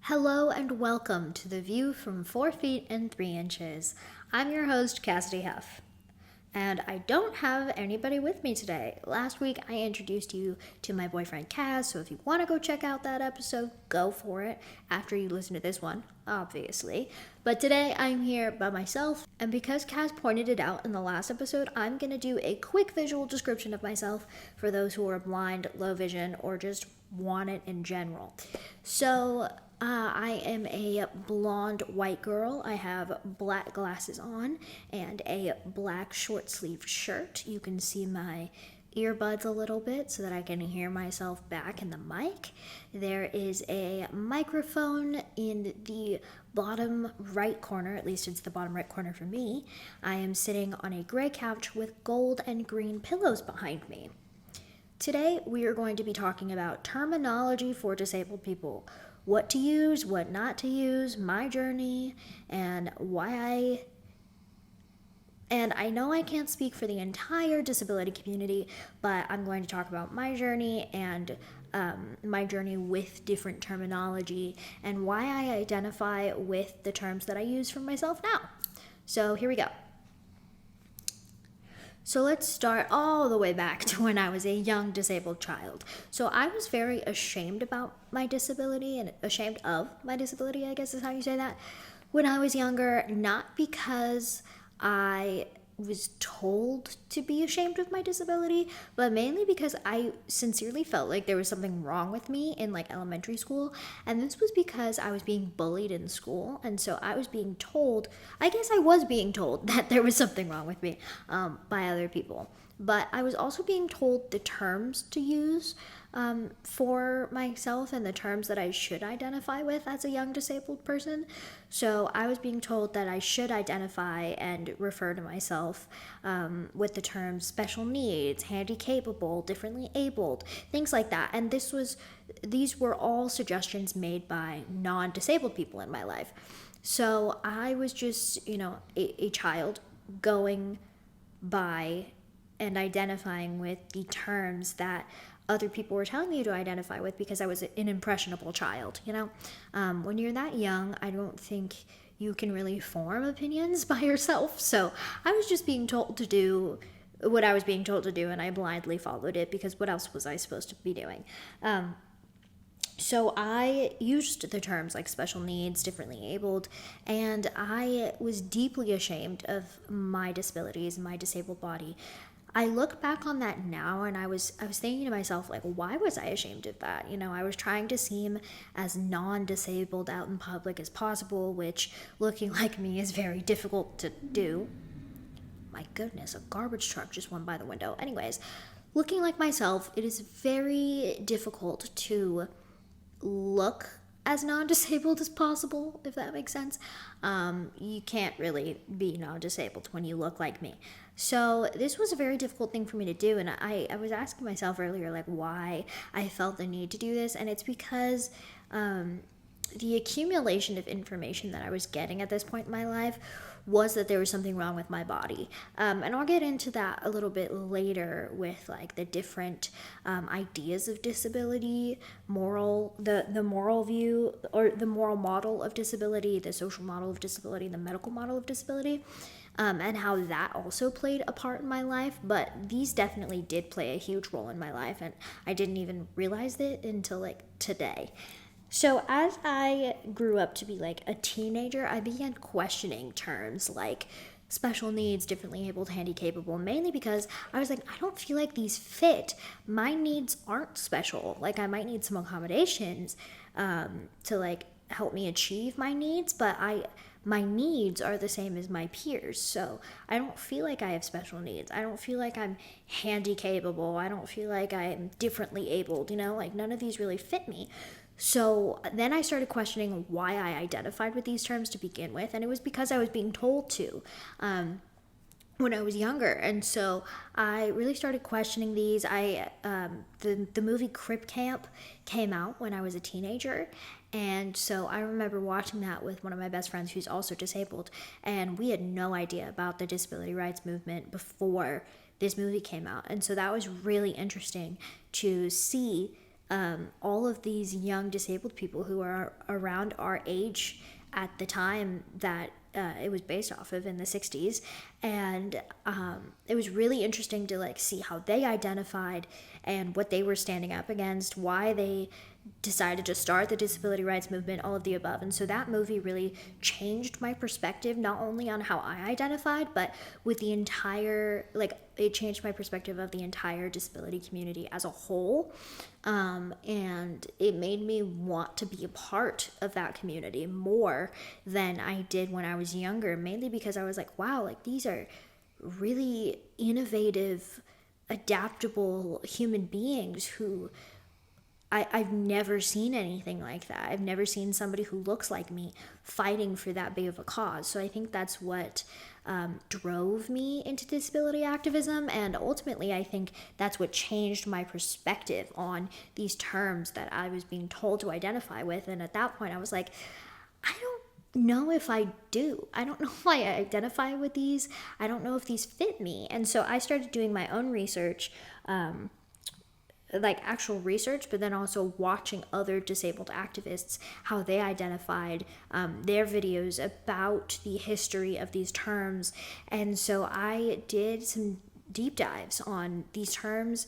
Hello and welcome to The View from 4 Feet and 3 Inches. I'm your host, Cassidy Huff. And I don't have anybody with me today. Last week I introduced you to my boyfriend Cass, so if you want to go check out that episode, go for it after you listen to this one, obviously. But today I'm here by myself, and because Cass pointed it out in the last episode, I'm going to do a quick visual description of myself for those who are blind, low vision, or just want it in general. So, I am a blonde white girl. I have black glasses on and a black short sleeved shirt. You can see my earbuds a little bit so that I can hear myself back in the mic. There is a microphone in the bottom right corner, at least it's the bottom right corner for me. I am sitting on a gray couch with gold and green pillows behind me. Today, we are going to be talking about terminology for disabled people. What to use, what not to use, my journey, and why and I know I can't speak for the entire disability community, but I'm going to talk about my journey and my journey with different terminology and why I identify with the terms that I use for myself now. So here we go. So let's start all the way back to when I was a young disabled child. So I was very ashamed about my disability and ashamed of my disability, I guess is how you say that, when I was younger, not because I was told to be ashamed of my disability, but mainly because I sincerely felt like there was something wrong with me in like elementary school, and this was because I was being bullied in school, and so I was being told, I guess I was being told that there was something wrong with me by other people, but I was also being told the terms to use for myself and the terms that I should identify with as a young disabled person. So I was being told that I should identify and refer to myself with the terms special needs, handy capable, differently abled, things like that. And these were all suggestions made by non-disabled people in my life. So I was just, a child going by and identifying with the terms that other people were telling me to identify with because I was an impressionable child, When you're that young, I don't think you can really form opinions by yourself. So I was just being told to do what I was being told to do, and I blindly followed it because what else was I supposed to be doing? So I used the terms like special needs, differently abled, and I was deeply ashamed of my disabilities and my disabled body. I look back on that now and I was thinking to myself, like, why was I ashamed of that? I was trying to seem as non-disabled out in public as possible, which looking like me is very difficult to do. My goodness, a garbage truck just went by the window. Anyways, looking like myself, it is very difficult to look as non-disabled as possible, if that makes sense. You can't really be non-disabled when you look like me. So this was a very difficult thing for me to do, and I was asking myself earlier, like, why I felt the need to do this, and it's because the accumulation of information that I was getting at this point in my life was that there was something wrong with my body. And I'll get into that a little bit later with like the different ideas of disability, the moral view or the moral model of disability, the social model of disability, the medical model of disability, and how that also played a part in my life. But these definitely did play a huge role in my life, and I didn't even realize it until like today. So as I grew up to be like a teenager, I began questioning terms like special needs, differently abled, handy capable, mainly because I was like, I don't feel like these fit. My needs aren't special. Like I might need some accommodations to like help me achieve my needs, but my needs are the same as my peers. So I don't feel like I have special needs. I don't feel like I'm handy capable. I don't feel like I'm differently abled, like none of these really fit me. So then I started questioning why I identified with these terms to begin with, and it was because I was being told to when I was younger, and so I really started questioning these. The movie Crip Camp came out when I was a teenager, and so I remember watching that with one of my best friends who's also disabled, and we had no idea about the disability rights movement before this movie came out, and so that was really interesting to see all of these young disabled people who are around our age at the time that it was based off of in the 60s. And it was really interesting to like see how they identified and what they were standing up against, why they decided to start the disability rights movement, all of the above. And so that movie really changed my perspective, not only on how I identified, but with the entire, like, it changed my perspective of the entire disability community as a whole. And it made me want to be a part of that community more than I did when I was younger, mainly because I was like, wow, like these are really innovative, adaptable human beings who I've never seen anything like that. I've never seen somebody who looks like me fighting for that big of a cause. So I think that's what drove me into disability activism. And ultimately, I think that's what changed my perspective on these terms that I was being told to identify with. And at that point, I was like, I don't know if I do. I don't know if I identify with these. I don't know if these fit me. And so I started doing my own research, like actual research, but then also watching other disabled activists, how they identified, their videos about the history of these terms. And so I did some deep dives on these terms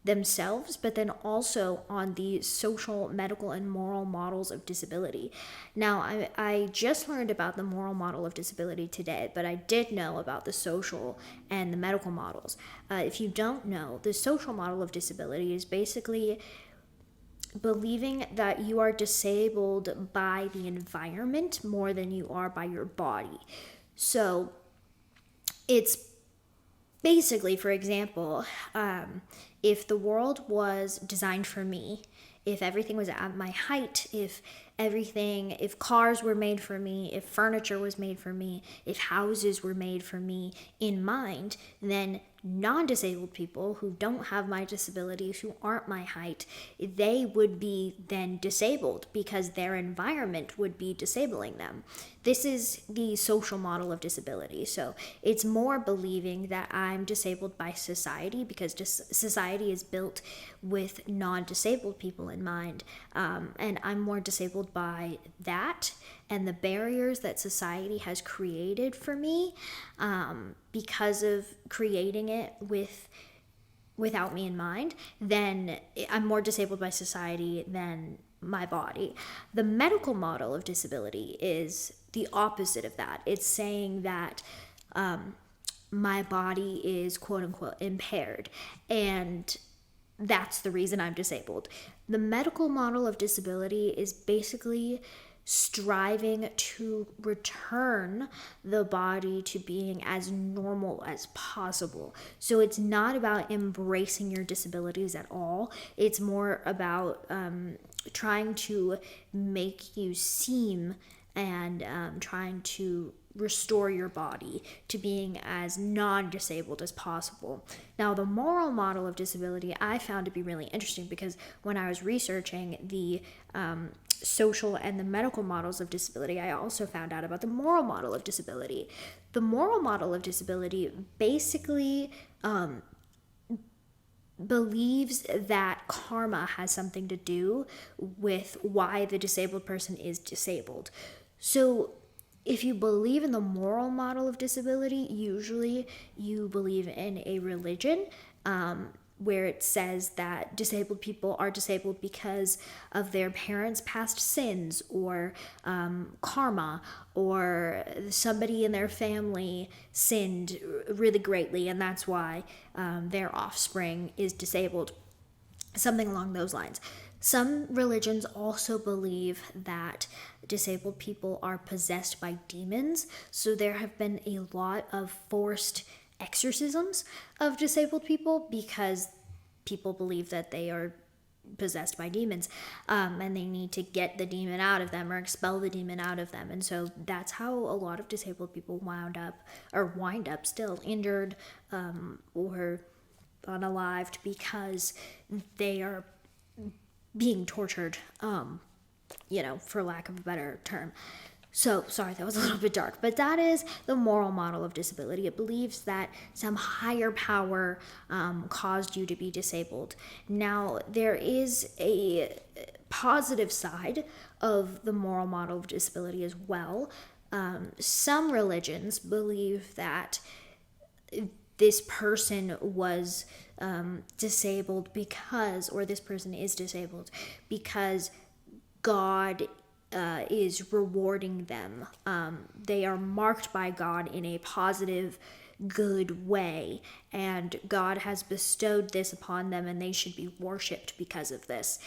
themselves, but then also on the social, medical, and moral models of disability. Now, I just learned about the moral model of disability today, but I did know about the social and the medical models. If you don't know, the social model of disability is basically believing that you are disabled by the environment more than you are by your body. So it's basically, for example, if the world was designed for me, if everything was at my height, if cars were made for me, if furniture was made for me, if houses were made for me in mind, then non-disabled people who don't have my disabilities, who aren't my height, they would be then disabled because their environment would be disabling them. This is the social model of disability. So it's more believing that I'm disabled by society because society is built with non-disabled people in mind. And I'm more disabled by that and the barriers that society has created for me, because of creating it without me in mind, then I'm more disabled by society than my body. The medical model of disability is the opposite of that. It's saying that my body is quote unquote impaired, and that's the reason I'm disabled. The medical model of disability is basically striving to return the body to being as normal as possible. So it's not about embracing your disabilities at all. It's more about trying to make you seem and trying to restore your body to being as non-disabled as possible. Now, the moral model of disability I found to be really interesting because when I was researching the social and the medical models of disability, I also found out about the moral model of disability. The moral model of disability basically believes that karma has something to do with why the disabled person is disabled. So if you believe in the moral model of disability, usually you believe in a religion, where it says that disabled people are disabled because of their parents' past sins or karma, or somebody in their family sinned really greatly and that's why their offspring is disabled, something along those lines. Some religions also believe that disabled people are possessed by demons, so there have been a lot of forced exorcisms of disabled people because people believe that they are possessed by demons, and they need to get the demon out of them or expel the demon out of them. And so that's how a lot of disabled people wind up still injured or unalived because they are being tortured, for lack of a better term. So, sorry, that was a little bit dark, but that is the moral model of disability. It believes that some higher power caused you to be disabled. Now, there is a positive side of the moral model of disability as well. Some religions believe that this person was disabled because, or this person is disabled because God is rewarding them. They are marked by God in a positive, good way, and God has bestowed this upon them, and they should be worshipped because of this.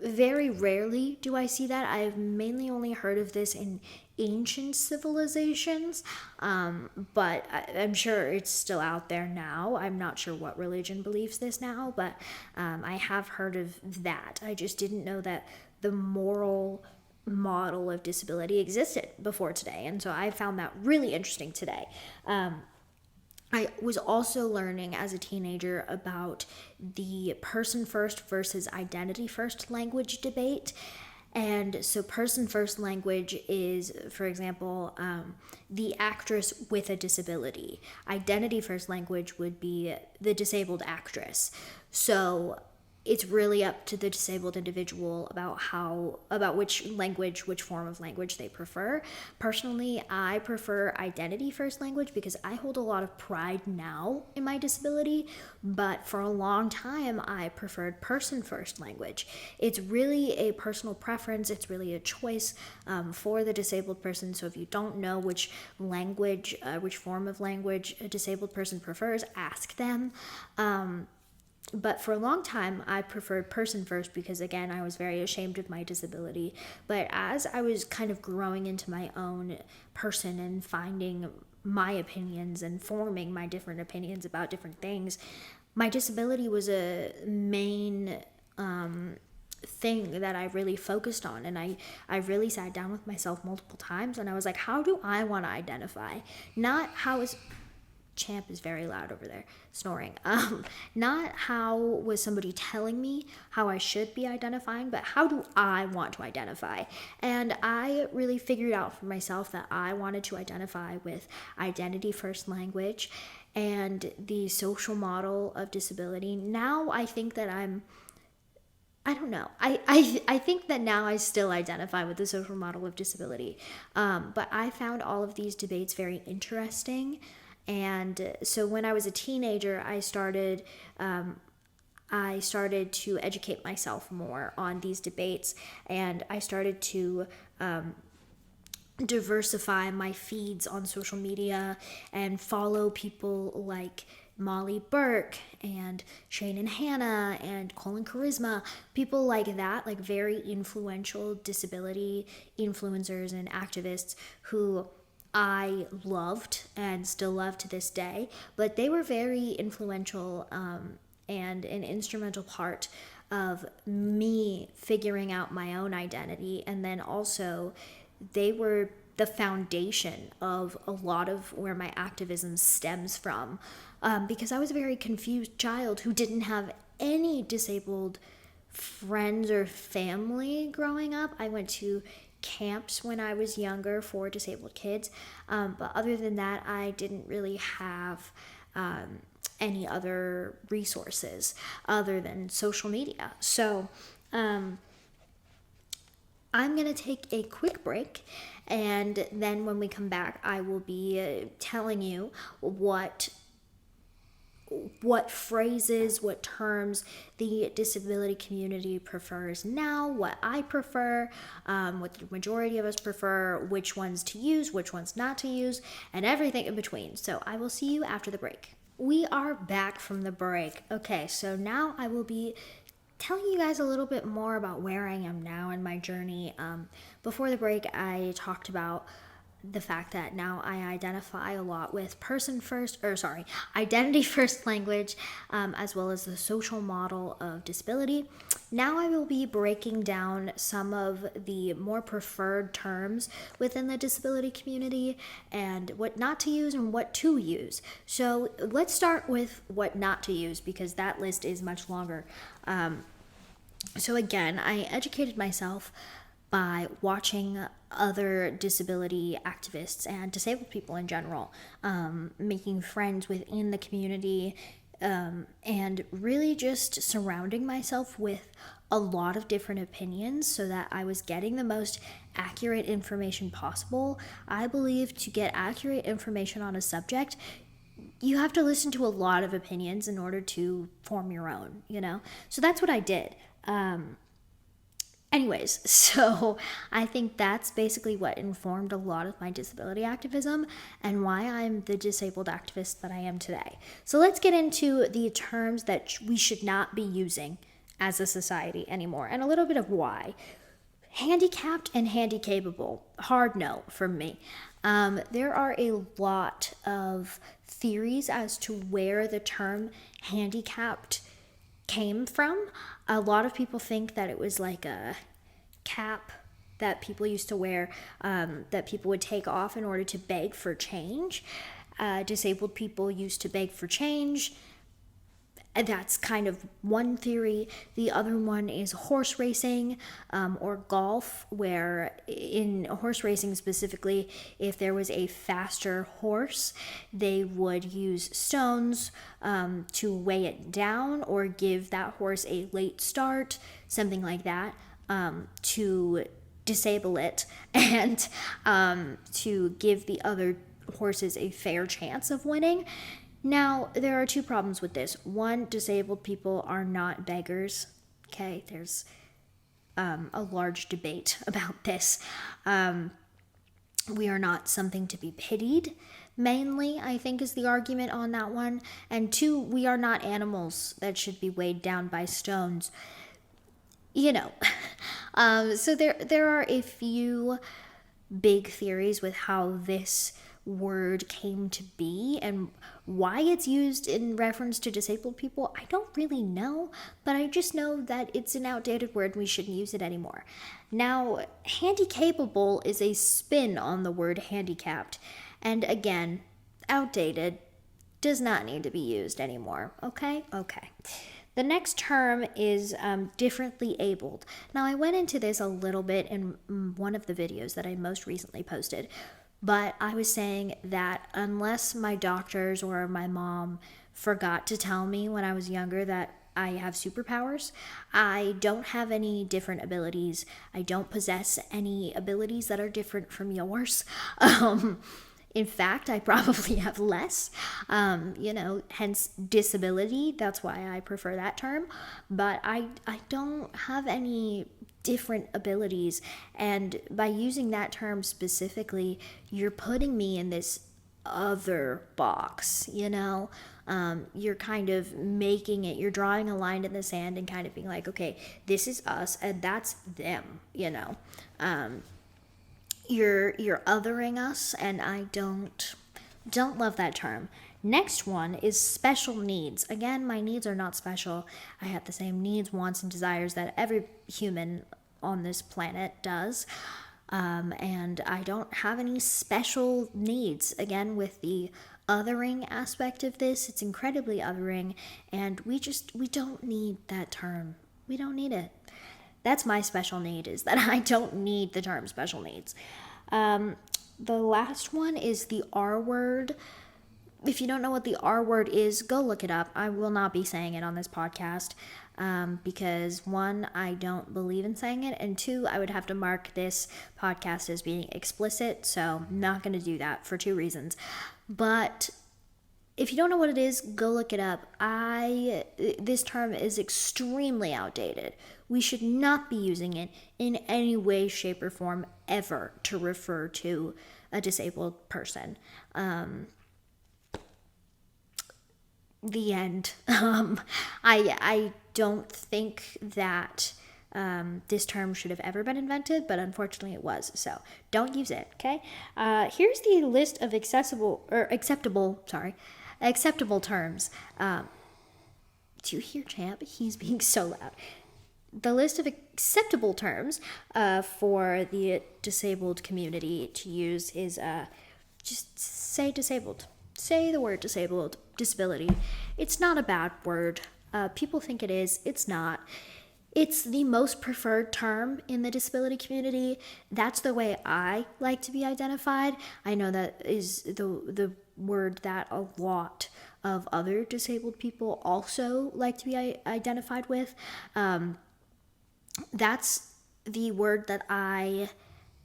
Very rarely do I see that. I've mainly only heard of this in ancient civilizations, but I'm sure it's still out there now. I'm not sure what religion believes this now, but I have heard of that. I just didn't know that the moral model of disability existed before today, and so I found that really interesting today. I was also learning as a teenager about the person first versus identity first language debate. And so, person first language is, for example, the actress with a disability. Identity first language would be the disabled actress. So, it's really up to the disabled individual about which form of language they prefer. Personally, I prefer identity first language because I hold a lot of pride now in my disability, but for a long time I preferred person first language. It's really a personal preference. It's really a choice for the disabled person. So if you don't know which form of language a disabled person prefers, ask them. But for a long time, I preferred person first because, again, I was very ashamed of my disability. But as I was kind of growing into my own person and finding my opinions and forming my different opinions about different things, my disability was a main thing that I really focused on. And I really sat down with myself multiple times and I was like, how do I want to identify? Not how is... Champ is very loud over there, snoring. Not how was somebody telling me how I should be identifying, but how do I want to identify? And I really figured out for myself that I wanted to identify with identity first language and the social model of disability. Now I think that I don't know. I think that now I still identify with the social model of disability. But I found all of these debates very interesting. And so when I was a teenager, I started to educate myself more on these debates, and I started to diversify my feeds on social media and follow people like Molly Burke and Shane and Hannah and Colin Charisma, people like that, like very influential disability influencers and activists who I loved and still love to this day, but they were very influential and an instrumental part of me figuring out my own identity. And then also they were the foundation of a lot of where my activism stems from, because I was a very confused child who didn't have any disabled friends or family growing up. I went to camps when I was younger for disabled kids, but other than that, I didn't really have any other resources other than social media. So I'm going to take a quick break, and then when we come back, I will be telling you what phrases, what terms the disability community prefers now, what I prefer, what the majority of us prefer, which ones to use, which ones not to use, and everything in between. So I will see you after the break. We are back from the break. Okay, so now I will be telling you guys a little bit more about where I am now in my journey. Before the break, I talked about the fact that now I identify a lot with identity first language, as well as the social model of disability. Now I will be breaking down some of the more preferred terms within the disability community and what not to use and what to use. So let's start with what not to use, because that list is much longer. So again, I educated myself by watching other disability activists and disabled people in general, making friends within the community, and really just surrounding myself with a lot of different opinions so that I was getting the most accurate information possible. I believe to get accurate information on a subject, you have to listen to a lot of opinions in order to form your own, you know? So that's what I did. Anyways, so I think that's basically what informed a lot of my disability activism and why I'm the disabled activist that I am today. So let's get into the terms that we should not be using as a society anymore and a little bit of why. Handicapped and handicapable, hard no from me. There are a lot of theories as to where the term handicapped came from. A lot of people think that it was like a cap that people used to wear, that people would take off in order to beg for change. Disabled people used to beg for change. And that's kind of one theory. The other one is horse racing, or golf, where in horse racing specifically, if there was a faster horse, they would use stones to weigh it down or give that horse a late start, something like that, to disable it and to give the other horses a fair chance of winning. Now, there are two problems with this. One, disabled people are not beggars. Okay, there's a large debate about this. We are not something to be pitied, mainly, I think, is the argument on that one. And two, we are not animals that should be weighed down by stones. You know, so there are a few big theories with how this word came to be and why it's used in reference to disabled people. I don't really know, but I just know that it's an outdated word and we shouldn't use it anymore. Now, handicapable is a spin on the word handicapped, and again, outdated, does not need to be used anymore. Okay. The next term is differently abled. Now, I went into this a little bit in one of the videos that I most recently posted, but I was saying that unless my doctors or my mom forgot to tell me when I was younger that I have superpowers, I don't have any different abilities. I don't possess any abilities that are different from yours. In fact, I probably have less, hence disability. That's why I prefer that term. But I don't have any different abilities. And by using that term specifically, you're putting me in this other box, You're kind of making it, you're drawing a line in the sand and kind of being like, okay, this is us and that's them, You're othering us, and I don't love that term. Next one is special needs. Again, my needs are not special. I have the same needs, wants, and desires that every human on this planet does. And I don't have any special needs. Again, with the othering aspect of this, it's incredibly othering, and we don't need that term. We don't need it. That's my special need, is that I don't need the term special needs. The last one is the R word. If you don't know what the R word is, go look it up. I will not be saying it on this podcast because one, I don't believe in saying it, and two, I would have to mark this podcast as being explicit, so I'm not going to do that for two reasons. But if you don't know what it is, go look it up. This term is extremely outdated. We should not be using it in any way, shape, or form ever to refer to a disabled person. The end. I don't think that this term should have ever been invented, but unfortunately it was. So don't use it, okay? Here's the list of acceptable terms. Do you hear Champ? He's being so loud. The list of acceptable terms for the disabled community to use is just say disabled. Say the word disabled, disability. It's not a bad word. People think it is. It's not. It's the most preferred term in the disability community. That's the way I like to be identified. I know that is the word that a lot of other disabled people also like to be identified with. That's the word that I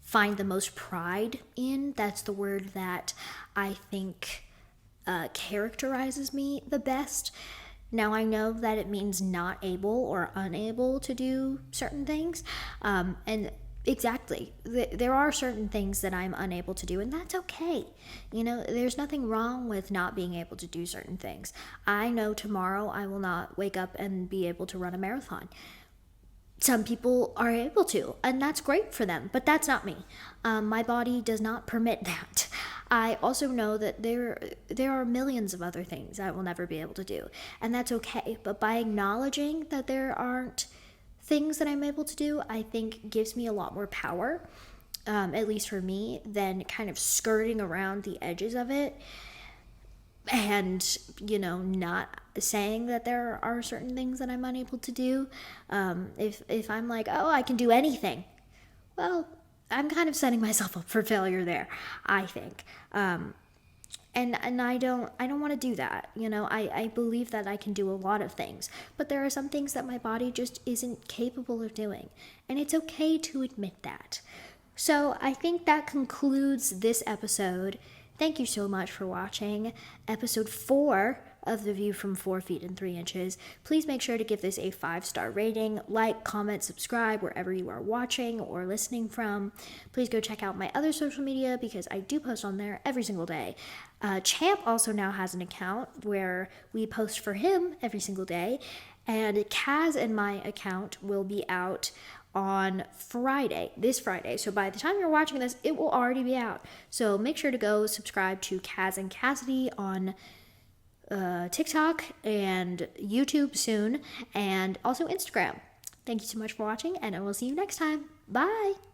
find the most pride in. That's the word that I think characterizes me the best. Now, I know that it means not able or unable to do certain things. And exactly, there are certain things that I'm unable to do, and that's okay. There's nothing wrong with not being able to do certain things. I know tomorrow I will not wake up and be able to run a marathon. Some people are able to, and that's great for them, but that's not me. My body does not permit that. I also know that there are millions of other things I will never be able to do, and that's okay. But by acknowledging that there aren't things that I'm able to do, I think gives me a lot more power, at least for me, than kind of skirting around the edges of it and not saying that there are certain things that I'm unable to do. If I'm like, oh, I can do anything, well, I'm kind of setting myself up for failure there, I think. And I don't want to do that. I believe that I can do a lot of things, but there are some things that my body just isn't capable of doing, and it's okay to admit that. So I think that concludes this episode. Thank you so much for watching episode 4 of The View from 4 Feet and 3 Inches. Please make sure to give this a 5-star rating, like, comment, subscribe wherever you are watching or listening from. Please go check out my other social media because I do post on there every single day. Champ also now has an account where we post for him every single day, and Kaz and my account will be out on this Friday. So by the time you're watching this, it will already be out. So make sure to go subscribe to Kaz and Cassidy on TikTok and YouTube soon, and also Instagram. Thank you so much for watching, and I will see you next time. Bye!